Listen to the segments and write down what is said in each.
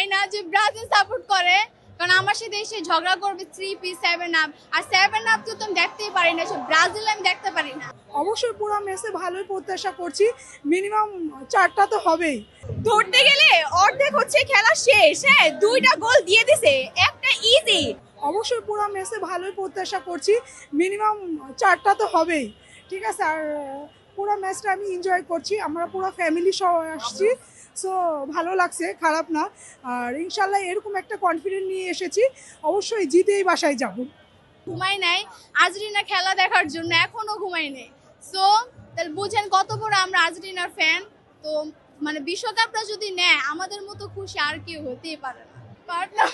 চাই না যে ব্রাজিল সাপোর্ট করে, কারণ আমার সাথে এসে ঝগড়া করবে 3 পিস 7 আপ, আর 7 আপ তো তুমি দেখতেই পারি না, সব ব্রাজিল আমি দেখতে পারি না। অবশ্যই পুরো ম্যাচে ভালোই প্রত্যাশা করছি, মিনিমাম 4টা তো হবেই। ধরতে গেলে অর্ধেক হচ্ছে খেলা শেষ, হ্যাঁ 2টা গোল দিয়ে দিছে, একটা ইজি। অবশ্যই পুরো ম্যাচে ভালোই প্রত্যাশা করছি, মিনিমাম 4টা তো হবেই, ঠিক আছে। আর পুরো ম্যাচটা আমি এনজয় করছি, আমরা পুরো ফ্যামিলি সহ আসছি, সো ভালো লাগছে, খারাপ না। আর ইনশাল্লাহ এরকম একটা কনফিডেন্ট নিয়ে এসেছি, অবশ্যই জিতেই বাসায় যাব। ঘুমাই নাই আর্জেন্টিনা খেলা দেখার জন্য, এখনো ঘুমাই নাই। সো তাহলে বুঝেন কত বড় আমরা আর্জেন্টিনার ফ্যান। তো মানে বিশ্বকাপটা যদি নেয় আমাদের মতো খুশি আর কেউ হতেই পারে না। পার্টনার,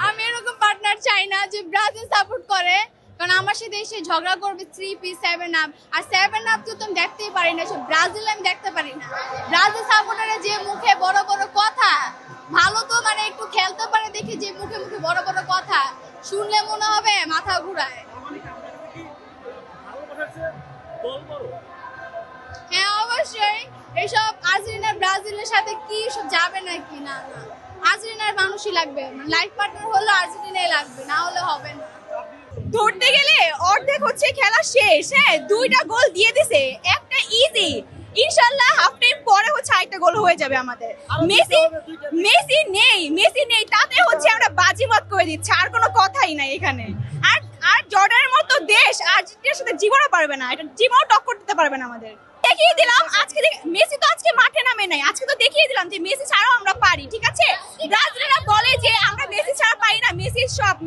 আমি এরকম পার্টনার চাই না যে ব্রাজিল সাপোর্ট করে, কারণ আমার সাথে এসে ঝগড়া করবে 3 পিস 7 আপ, আর 7 আপ তো তুমি দেখতেই পারি না, সব ব্রাজিল আমি দেখতে পারি না। ব্রাজিল সাপোর্টারের যে মুখে বড় বড় কথা, ভালো তো মানে একটু খেলতে পারে দেখি, যে মুখে মুখে বড় বড় কথা শুনলে মনে হবে মাথা ঘুরায়। হ্যাঁ অবশ্যই, এইসব আর্জেন্টিনা ব্রাজিলের সাথে কি সব যাবে নাকি? না না, আর্জেন্টিনার মানুষই লাগবে, লাইফ পার্টনার হলো আর্জেন্টিনাই লাগবে, না হলে হবে না। ধরতে গেলে অর্ধেক হচ্ছে খেলা শেষ, হ্যাঁ 2টা গোল দিয়ে দিছে, একটা ইজি। ইনশাআল্লাহ হাফ টাইম পরে হচ্ছে আরেকটা গোল হয়ে যাবে আমাদের। মেসি নেই তাতে হচ্ছে আমরা বাজিমাত করে দিচ্ছি, আর কোনো কথাই নাই এখানে। আর আর জর্ডানের মতো দেশ আর্জেন্টিনার সাথে জীবনও পারবে না, এটা জীবনও টক্কর দিতে পারবে না আমাদের। দেখিয়ে দিলাম আজকে, মেসি তো আজকে মাঠে নামে নাই, আজকে তো দেখিয়ে দিলাম যে মেসি ছাড়াও আমরা পারি, ঠিক আছে। ব্রাজিলরা বলে যে আমরা মেসি ছাড়া পারি না,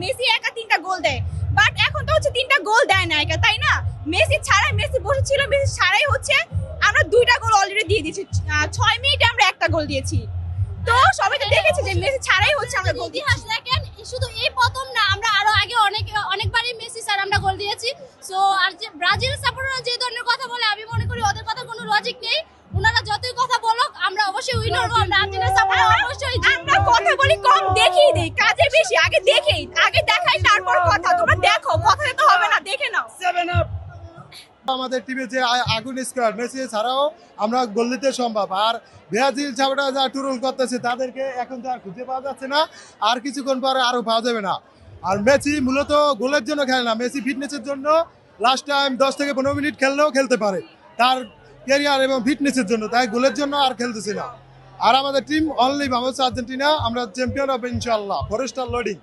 মেসি একা 3টা গোল দেয়, বাট এখন তো হচ্ছে 3টা গোল দেয় না একা, তাই না? মেসি ছাড়াই, মেসি বসেছিল, মেসি ছাড়াই হচ্ছে আমরা 2টা গোল অলরেডি দিয়ে দিয়েছি, 6 মিনিটে আমরা একটা গোল দিয়েছি। তো সবাই তো দেখেছে যে মেসি ছাড়াই হচ্ছে আমরা গোল দিয়েছি। ইতিহাস দেখেন, শুধু এই প্রথম না, আমরা আরো আগে অনেকবারই মেসি স্যার আমরা গোল দিয়েছি। সো আর যে ব্রাজিল সাপোর্টাররা যে ধরনের কথা বলে, আমি মনে করি ওদের কথা কোনো লজিক নেই। ওনারা যতই কথা বলুক আমরা অবশ্যই উইন হবো, আমরা আর্জেন্টিনা সাপোর্টার অবশ্যই। আমরা কথা বলি কম, দেখিয়ে দেই, কাজে বেশি, আগে দেখেই, আগে দেখাই তারপর কথা। তোমরা দেখো, কথাতে তো হবে না, দেখে নাও। আমাদের টিমে যে আগুন স্কোয়াড, মেসি ছাড়াও আমরা গোল দিতে সম্ভব। আর ব্রাজিল ছাড়া যা টুরুল করতেছে তাদেরকে এখন তো আর খুঁজে পাওয়া যাচ্ছে না, আর কিছুক্ষণ পরে আরো পাওয়া যাবে না। আর মেসি মূলত গোলের জন্য খেলে না, মেসি ফিটনেসের জন্য লাস্ট টাইম 10 থেকে 15 মিনিট খেললেও খেলতে পারে তার ক্যারিয়ার এবং ফিটনেসের জন্য, তাই গোলের জন্য আর খেলতেছে না। আর আমাদের টিম অনলি বাংলাদেশ আর্জেন্টিনা, আমরা চ্যাম্পিয়ন হবে ইনশাআল্লাহ, ফরেস্টার লোডিং।